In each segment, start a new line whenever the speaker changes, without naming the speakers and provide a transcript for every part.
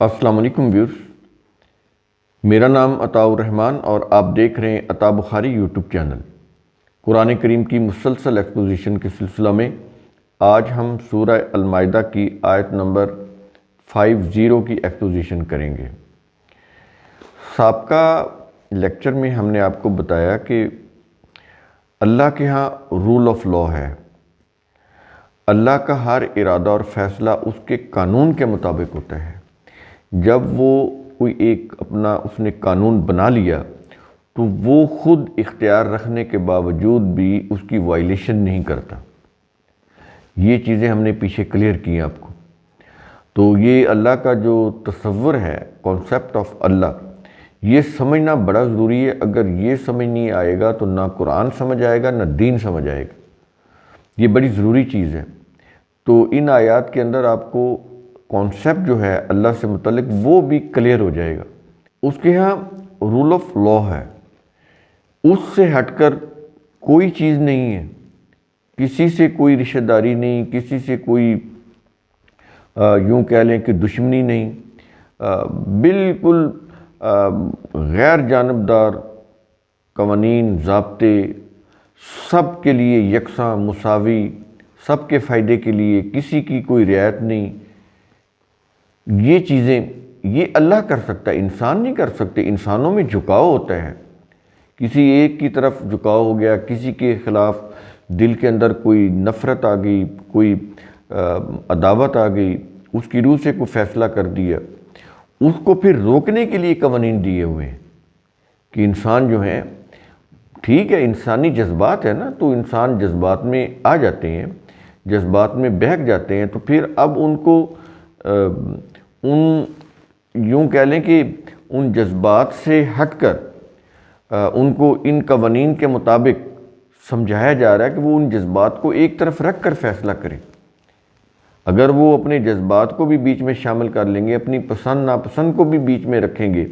السلام علیکم ویورز، میرا نام عطاء الرحمن اور آپ دیکھ رہے ہیں عطاء بخاری یوٹیوب چینل۔ قرآن کریم کی مسلسل ایکسپوزیشن کے سلسلہ میں آج ہم سورہ المائدہ کی آیت نمبر 50 کی ایکسپوزیشن کریں گے۔ سابقہ لیکچر میں ہم نے آپ کو بتایا کہ اللہ کے ہاں رول آف لا ہے۔ اللہ کا ہر ارادہ اور فیصلہ اس کے قانون کے مطابق ہوتا ہے۔ جب وہ کوئی ایک اپنا اس نے قانون بنا لیا تو وہ خود اختیار رکھنے کے باوجود بھی اس کی وائلیشن نہیں کرتا۔ یہ چیزیں ہم نے پیچھے کلیئر کی ہیں آپ کو۔ تو یہ اللہ کا جو تصور ہے، کانسیپٹ آف اللہ، یہ سمجھنا بڑا ضروری ہے۔ اگر یہ سمجھ نہیں آئے گا تو نہ قرآن سمجھ آئے گا نہ دین سمجھ آئے گا۔ یہ بڑی ضروری چیز ہے۔ تو ان آیات کے اندر آپ کو کانسیپٹ جو ہے اللہ سے متعلق وہ بھی کلیئر ہو جائے گا۔ اس کے ہاں رول آف لا ہے، اس سے ہٹ کر کوئی چیز نہیں ہے، کسی سے کوئی رشتہ داری نہیں، کسی سے کوئی یوں کہہ لیں کہ دشمنی نہیں، بالکل غیر جانبدار قوانین، ضابطے، سب کے لیے یکساں مساوی، سب کے فائدے کے لیے، کسی کی کوئی رعایت نہیں۔ یہ چیزیں یہ اللہ کر سکتا ہے، انسان نہیں کر سکتے۔ انسانوں میں جھکاؤ ہوتا ہے، کسی ایک کی طرف جھکاؤ ہو گیا، کسی کے خلاف دل کے اندر کوئی نفرت آ گئی، کوئی عداوت آ گئی، اس کی روح سے کوئی فیصلہ کر دیا۔ اس کو پھر روکنے کے لیے قوانین دیے ہوئے ہیں کہ انسان جو ہیں، ٹھیک ہے انسانی جذبات ہے نا، تو انسان جذبات میں آ جاتے ہیں، جذبات میں بہک جاتے ہیں، تو پھر اب ان کو یوں کہہ لیں کہ ان جذبات سے ہٹ کر ان کو ان قوانین کے مطابق سمجھایا جا رہا ہے کہ وہ ان جذبات کو ایک طرف رکھ کر فیصلہ کریں۔ اگر وہ اپنے جذبات کو بھی بیچ میں شامل کر لیں گے، اپنی پسند ناپسند کو بھی بیچ میں رکھیں گے،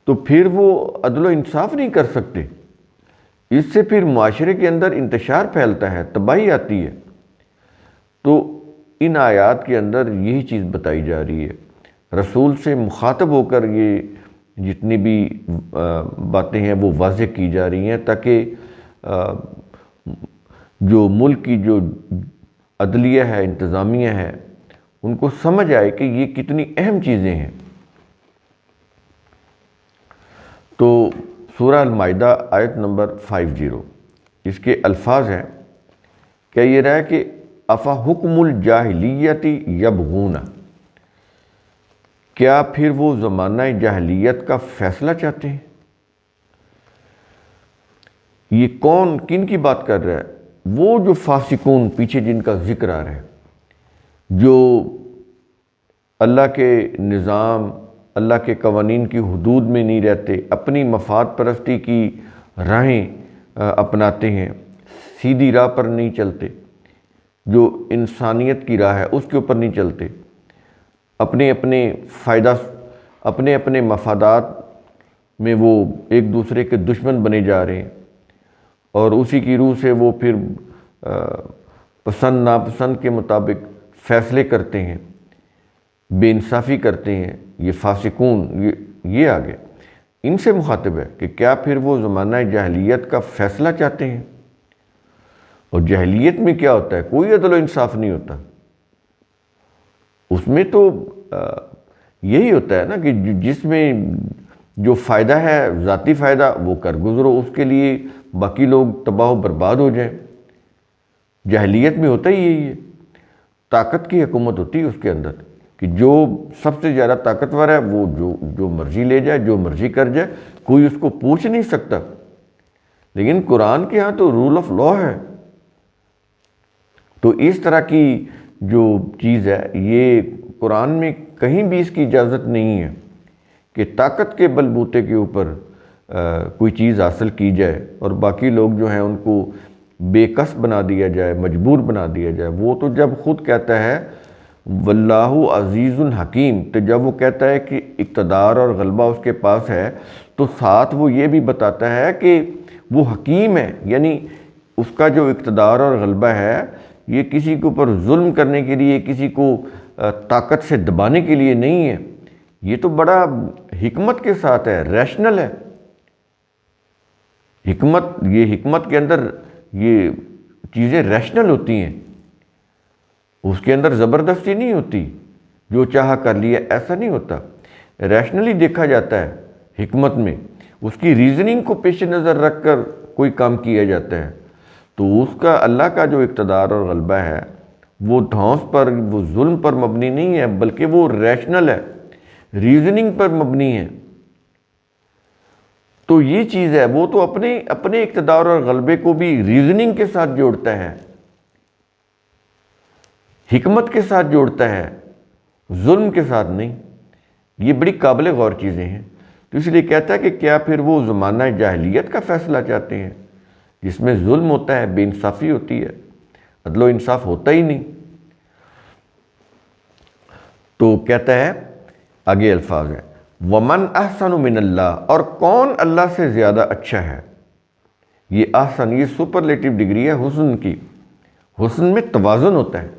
تو پھر وہ عدل و انصاف نہیں کر سکتے۔ اس سے پھر معاشرے کے اندر انتشار پھیلتا ہے، تباہی آتی ہے۔ تو ان آیات کے اندر یہی چیز بتائی جا رہی ہے۔ رسول سے مخاطب ہو کر یہ جتنی بھی باتیں ہیں وہ واضح کی جا رہی ہیں، تاکہ جو ملک کی جو عدلیہ ہے، انتظامیہ ہے، ان کو سمجھ آئے کہ یہ کتنی اہم چیزیں ہیں۔ تو سورہ المائدہ آیت نمبر 50، اس کے الفاظ ہیں، کیا یہ رہا ہے کہ افا حکم الجاہلیت یبغون، کیا پھر وہ زمانہ جاہلیت کا فیصلہ چاہتے ہیں؟ یہ کون کن کی بات کر رہا ہے؟ وہ جو فاسقون، پیچھے جن کا ذکر آ رہا ہے، جو اللہ کے نظام، اللہ کے قوانین کی حدود میں نہیں رہتے، اپنی مفاد پرستی کی راہیں اپناتے ہیں، سیدھی راہ پر نہیں چلتے، جو انسانیت کی راہ ہے اس کے اوپر نہیں چلتے، اپنے اپنے مفادات میں وہ ایک دوسرے کے دشمن بنے جا رہے ہیں، اور اسی کی روح سے وہ پھر پسند ناپسند کے مطابق فیصلے کرتے ہیں، بے انصافی کرتے ہیں۔ یہ فاسقون یہ آگے ان سے مخاطب ہے کہ کیا پھر وہ زمانہ جاہلیت کا فیصلہ چاہتے ہیں؟ اور جاہلیت میں کیا ہوتا ہے؟ کوئی عدل و انصاف نہیں ہوتا۔ اس میں تو یہی ہوتا ہے نا کہ جس میں جو فائدہ ہے، ذاتی فائدہ، وہ کر گزرو، اس کے لیے باقی لوگ تباہ و برباد ہو جائیں۔ جاہلیت میں ہوتا ہی یہی ہے، طاقت کی حکومت ہوتی ہے اس کے اندر، کہ جو سب سے زیادہ طاقتور ہے وہ جو مرضی لے جائے، جو مرضی کر جائے، کوئی اس کو پوچھ نہیں سکتا۔ لیکن قرآن کے ہاں تو رول آف لا ہے۔ تو اس طرح کی جو چیز ہے، یہ قرآن میں کہیں بھی اس کی اجازت نہیں ہے کہ طاقت کے بل بوتے کے اوپر کوئی چیز حاصل کی جائے اور باقی لوگ جو ہیں ان کو بے کس بنا دیا جائے، مجبور بنا دیا جائے۔ وہ تو جب خود کہتا ہے واللہ عزیز الحکیم، تو جب وہ کہتا ہے کہ اقتدار اور غلبہ اس کے پاس ہے، تو ساتھ وہ یہ بھی بتاتا ہے کہ وہ حکیم ہے، یعنی اس کا جو اقتدار اور غلبہ ہے یہ کسی کے اوپر ظلم کرنے کے لیے، کسی کو طاقت سے دبانے کے لیے نہیں ہے، یہ تو بڑا حکمت کے ساتھ ہے، ریشنل ہے۔ حکمت کے اندر یہ چیزیں ریشنل ہوتی ہیں، اس کے اندر زبردستی نہیں ہوتی، جو چاہا کر لیا، ایسا نہیں ہوتا۔ ریشنلی دیکھا جاتا ہے حکمت میں، اس کی ریزننگ کو پیش نظر رکھ کر کوئی کام کیا جاتا ہے۔ تو اس کا اللہ کا جو اقتدار اور غلبہ ہے وہ دھونس پر، وہ ظلم پر مبنی نہیں ہے، بلکہ وہ ریشنل ہے، ریزننگ پر مبنی ہے۔ تو یہ چیز ہے، وہ تو اپنے اقتدار اور غلبے کو بھی ریزننگ کے ساتھ جوڑتا ہے، حکمت کے ساتھ جوڑتا ہے، ظلم کے ساتھ نہیں۔ یہ بڑی قابل غور چیزیں ہیں۔ تو اس لیے کہتا ہے کہ کیا پھر وہ زمانہ جاہلیت کا فیصلہ چاہتے ہیں جس میں ظلم ہوتا ہے، بے انصافی ہوتی ہے، عدل و انصاف ہوتا ہی نہیں۔ تو کہتا ہے، آگے الفاظ ہیں، وَمَنْ أَحْسَنُ مِنَ اللَّهِ، اور کون اللہ سے زیادہ اچھا ہے۔ یہ احسن، یہ سپرلیٹو ڈگری ہے حسن کی، حسن میں توازن ہوتا ہے۔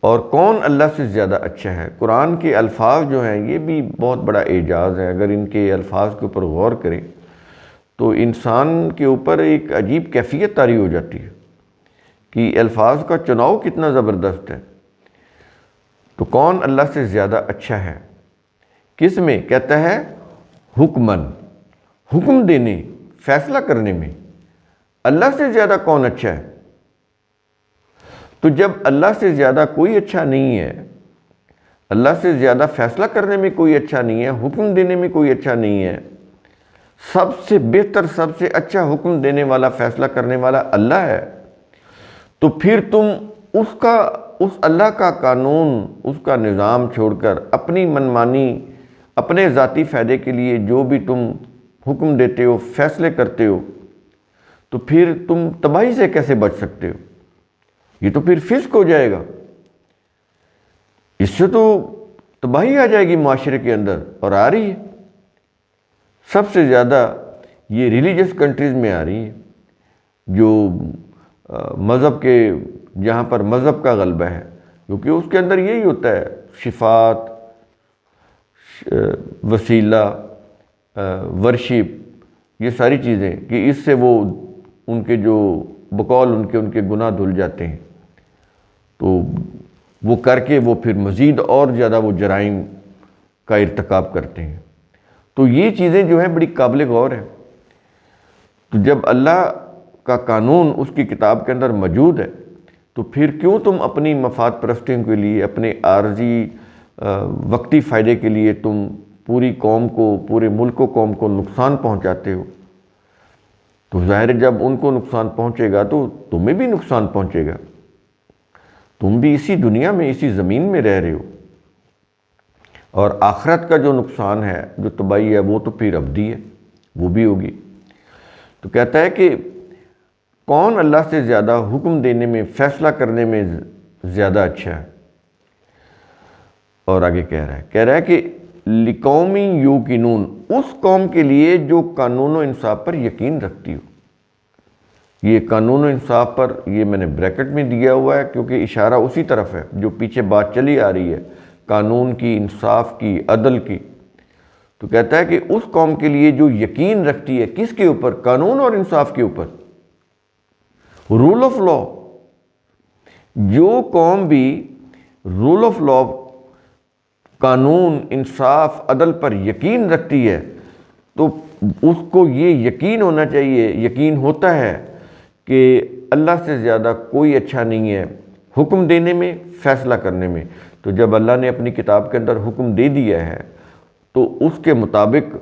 اور کون اللہ سے زیادہ اچھا ہے۔ قرآن کے الفاظ جو ہیں یہ بھی بہت بڑا اعجاز ہے۔ اگر ان کے الفاظ کے اوپر غور کریں تو انسان کے اوپر ایک عجیب کیفیت طاری ہو جاتی ہے کہ الفاظ کا چناؤ کتنا زبردست ہے۔ تو کون اللہ سے زیادہ اچھا ہے، کس میں؟ کہتا ہے حکمن، حکم دینے، فیصلہ کرنے میں اللہ سے زیادہ کون اچھا ہے۔ تو جب اللہ سے زیادہ کوئی اچھا نہیں ہے، اللہ سے زیادہ فیصلہ کرنے میں کوئی اچھا نہیں ہے، حکم دینے میں کوئی اچھا نہیں ہے، سب سے بہتر، سب سے اچھا حکم دینے والا، فیصلہ کرنے والا اللہ ہے، تو پھر تم اس اللہ کا قانون، اس کا نظام چھوڑ کر اپنی منمانی، اپنے ذاتی فائدے کے لیے جو بھی تم حکم دیتے ہو، فیصلے کرتے ہو، تو پھر تم تباہی سے کیسے بچ سکتے ہو؟ یہ تو پھر فسق ہو جائے گا، اس سے تو تباہی آ جائے گی معاشرے کے اندر، اور آ رہی ہے۔ سب سے زیادہ یہ ریلیجس کنٹریز میں آ رہی ہے، جو مذہب کے، جہاں پر مذہب کا غلبہ ہے، کیونکہ اس کے اندر یہی ہوتا ہے، شفاعت، وسیلہ، ورشپ، یہ ساری چیزیں، کہ اس سے وہ ان کے جو بقول ان کے گناہ دھل جاتے ہیں، تو وہ کر کے وہ پھر مزید اور زیادہ وہ جرائم کا ارتکاب کرتے ہیں۔ تو یہ چیزیں جو ہیں بڑی قابل غور ہیں۔ تو جب اللہ کا قانون اس کی کتاب کے اندر موجود ہے تو پھر کیوں تم اپنی مفاد پرستیوں کے لیے، اپنے عارضی وقتی فائدے کے لیے تم پوری قوم کو، پورے ملک و قوم کو نقصان پہنچاتے ہو؟ تو ظاہر ہے جب ان کو نقصان پہنچے گا تو تمہیں بھی نقصان پہنچے گا، تم بھی اسی دنیا میں، اسی زمین میں رہ رہے ہو، اور آخرت کا جو نقصان ہے، جو تباہی ہے، وہ تو پھر ابدی ہے، وہ بھی ہوگی۔ تو کہتا ہے کہ کون اللہ سے زیادہ حکم دینے میں، فیصلہ کرنے میں زیادہ اچھا ہے۔ اور آگے کہہ رہا ہے کہ لِقَوْمٍ يُوقِنُونَ، اس قوم کے لیے جو قانون و انصاف پر یقین رکھتی ہو۔ یہ قانون و انصاف پر، یہ میں نے بریکٹ میں دیا ہوا ہے کیونکہ اشارہ اسی طرف ہے جو پیچھے بات چلی آ رہی ہے، قانون کی، انصاف کی، عدل کی۔ تو کہتا ہے کہ اس قوم کے لیے جو یقین رکھتی ہے، کس کے اوپر؟ قانون اور انصاف کے اوپر، رول آف لا۔ جو قوم بھی رول آف لا، قانون، انصاف، عدل پر یقین رکھتی ہے تو اس کو یہ یقین ہونا چاہیے، یقین ہوتا ہے کہ اللہ سے زیادہ کوئی اچھا نہیں ہے حکم دینے میں، فیصلہ کرنے میں۔ تو جب اللہ نے اپنی کتاب کے اندر حکم دے دیا ہے تو اس کے مطابق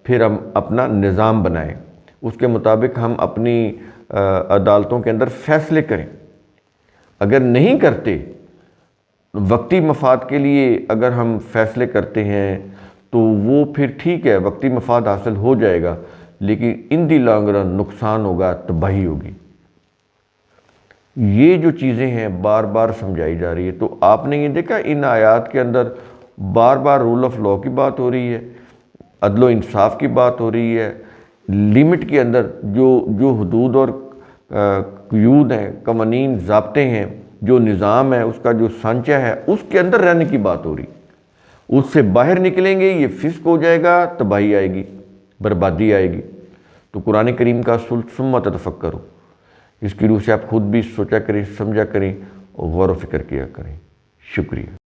پھر ہم اپنا نظام بنائیں، اس کے مطابق ہم اپنی عدالتوں کے اندر فیصلے کریں۔ اگر نہیں کرتے، وقتی مفاد کے لیے اگر ہم فیصلے کرتے ہیں تو وہ پھر ٹھیک ہے، وقتی مفاد حاصل ہو جائے گا، لیکن ان دی لانگ رن نقصان ہوگا، تباہی ہوگی۔ یہ جو چیزیں ہیں بار بار سمجھائی جا رہی ہے۔ تو آپ نے یہ دیکھا ان آیات کے اندر بار بار رول آف لا کی بات ہو رہی ہے، عدل و انصاف کی بات ہو رہی ہے، لیمٹ کے اندر جو حدود اور قیود ہیں، قوانین، ضابطے ہیں، جو نظام ہے، اس کا جو سانچہ ہے، اس کے اندر رہنے کی بات ہو رہی ہے۔ اس سے باہر نکلیں گے یہ فسق ہو جائے گا، تباہی آئے گی، بربادی آئے گی۔ تو قرآن کریم کا اصول ثم تتفکروا، اس کی روح سے آپ خود بھی سوچا کریں، سمجھا کریں اور غور و فکر کیا کریں۔ شکریہ۔